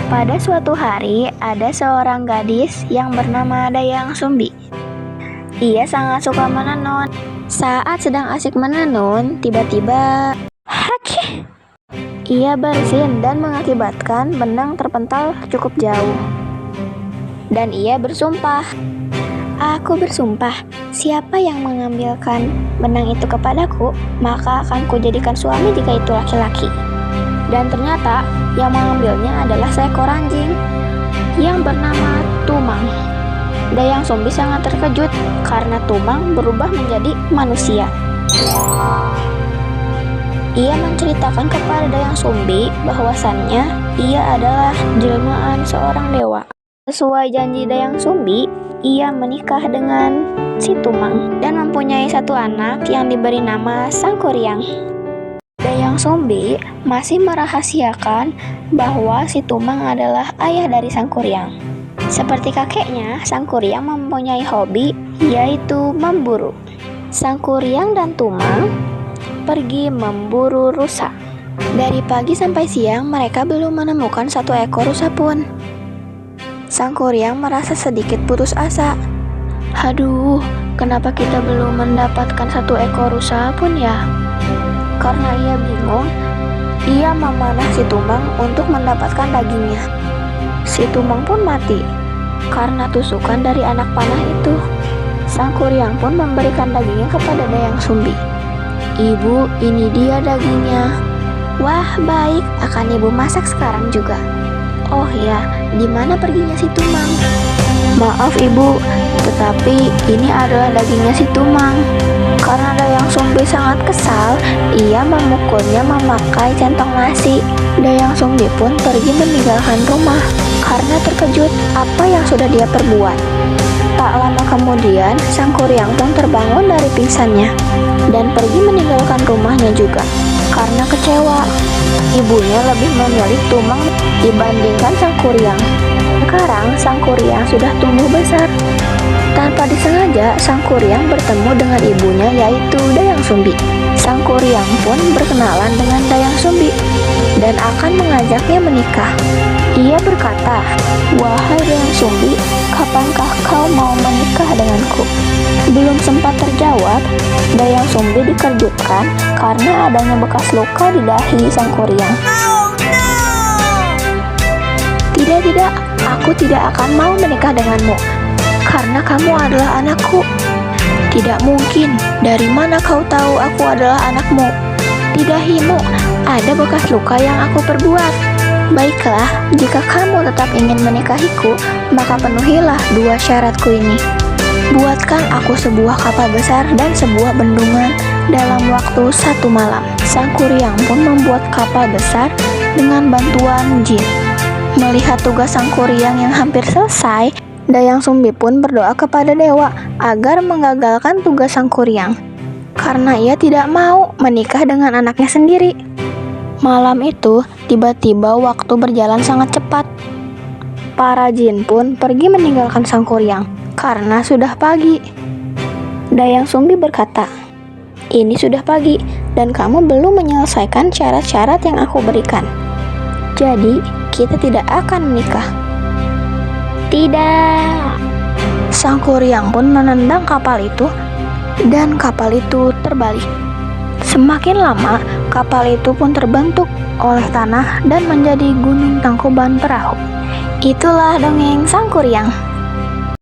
Pada suatu hari, ada seorang gadis yang bernama Dayang Sumbi. Ia sangat suka menenun. Saat sedang asik menenun, tiba-tiba Hacih! Ia bersin dan mengakibatkan benang terpental cukup jauh. Dan ia bersumpah, "Aku bersumpah, siapa yang mengambilkan benang itu kepadaku, maka akan kujadikan suami jika itu laki-laki." Dan ternyata yang mengambilnya adalah seekor anjing yang bernama Tumang. Dayang Sumbi sangat terkejut karena Tumang berubah menjadi manusia. Ia menceritakan kepada Dayang Sumbi bahwasannya ia adalah jelmaan seorang dewa. Sesuai janji Dayang Sumbi, ia menikah dengan si Tumang dan mempunyai satu anak yang diberi nama Sangkuriang. Dayang Sumbi masih merahasiakan bahwa si Tumang adalah ayah dari Sangkuriang. Seperti kakeknya, Sangkuriang mempunyai hobi yaitu memburu. Sangkuriang dan Tumang pergi memburu rusa. Dari pagi sampai siang mereka belum menemukan satu ekor rusa pun. Sangkuriang merasa sedikit putus asa. Aduh, kenapa kita belum mendapatkan satu ekor rusa pun ya? Karena ia bingung, ia memanah si Tumang untuk mendapatkan dagingnya. Si Tumang pun mati karena tusukan dari anak panah itu. Sangkuriang pun memberikan dagingnya kepada Dayang Sumbi. "Ibu, ini dia dagingnya." "Wah, baik, akan ibu masak sekarang juga." "Oh ya, di mana perginya si Tumang?" "Maaf ibu, tetapi ini adalah dagingnya si Tumang." Karena Dayang Sumbi sangat kesal, ia memukulnya memakai centong nasi. Dayang Sumbi pun pergi meninggalkan rumah karena terkejut apa yang sudah dia perbuat. Tak lama kemudian, Sangkuriang pun terbangun dari pingsannya dan pergi meninggalkan rumahnya juga karena kecewa. Ibunya lebih memilih Tumang dibandingkan Sangkuriang. Sekarang Sangkuriang sudah tumbuh besar. Tanpa disengaja, Sangkuriang bertemu dengan ibunya yaitu Dayang Sumbi. Sangkuriang pun berkenalan dengan Dayang Sumbi dan akan mengajaknya menikah. Ia berkata, "Wahai Dayang Sumbi, kapankah kau mau menikah denganku?" Belum sempat terjawab, Dayang Sumbi dikejutkan karena adanya bekas luka di dahi Sangkuriang. Tidak, aku tidak akan mau menikah denganmu karena kamu adalah anakku." "Tidak mungkin, dari mana kau tahu aku adalah anakmu?" "Di dahimu ada bekas luka yang aku perbuat." "Baiklah, jika kamu tetap ingin menikahiku, maka penuhilah dua syaratku ini. Buatkan aku sebuah kapal besar dan sebuah bendungan dalam waktu 1 malam." Sangkuriang pun membuat kapal besar dengan bantuan jin. Melihat tugas Sangkuriang yang hampir selesai, Dayang Sumbi pun berdoa kepada dewa agar menggagalkan tugas Sangkuriang karena ia tidak mau menikah dengan anaknya sendiri. Malam itu, tiba-tiba waktu berjalan sangat cepat. Para jin pun pergi meninggalkan Sangkuriang karena sudah pagi. Dayang Sumbi berkata, "Ini sudah pagi dan kamu belum menyelesaikan syarat-syarat yang aku berikan. Jadi, kita tidak akan menikah." "Tidak." Sangkuriang pun menendang kapal itu dan kapal itu terbalik. Semakin lama, kapal itu pun terbentuk oleh tanah dan menjadi gunung tangkuban perahu. Itulah dongeng Sangkuriang.